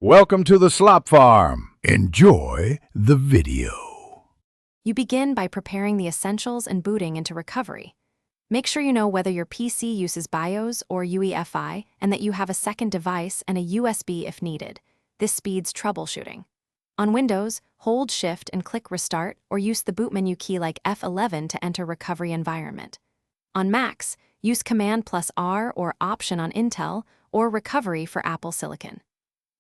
Welcome to the Slop Farm. Enjoy the video. You begin by preparing the essentials and booting into recovery. Make sure you know whether your PC uses BIOS or UEFI and that you have a second device and a USB if needed. This speeds troubleshooting. On Windows, hold Shift and click Restart or use the boot menu key like F11 to enter recovery environment. On Macs, use Command+R or Option on Intel or Recovery for Apple Silicon.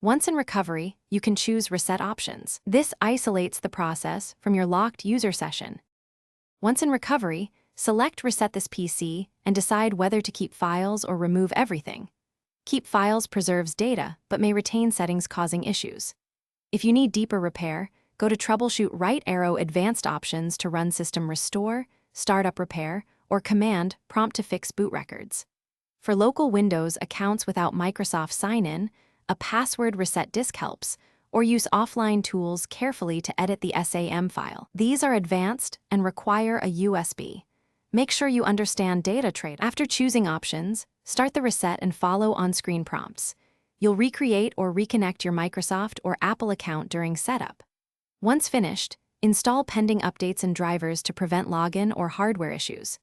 Once in recovery, you can choose Reset Options. This isolates the process from your locked user session. Once in recovery, select Reset this PC and decide whether to keep files or remove everything. Keep files preserves data, but may retain settings causing issues. If you need deeper repair, go to Troubleshoot right arrow Advanced Options to run System Restore, Startup Repair, or Command Prompt to fix boot records. For local Windows accounts without Microsoft Sign-In, a password reset disk helps, or use offline tools carefully to edit the SAM file. These are advanced and require a USB. Make sure you understand data trade. After choosing options, start the reset and follow on-screen prompts. You'll recreate or reconnect your Microsoft or Apple account during setup. Once finished, install pending updates and drivers to prevent login or hardware issues.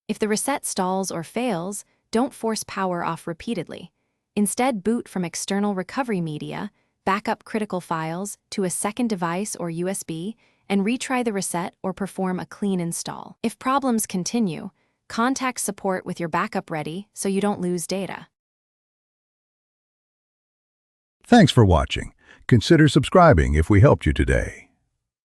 If the reset stalls or fails, don't force power off repeatedly. Instead, boot from external recovery media, back up critical files to a second device or USB, and retry the reset or perform a clean install. If problems continue, contact support with your backup ready so you don't lose data. Thanks for watching. Consider subscribing if we helped you today.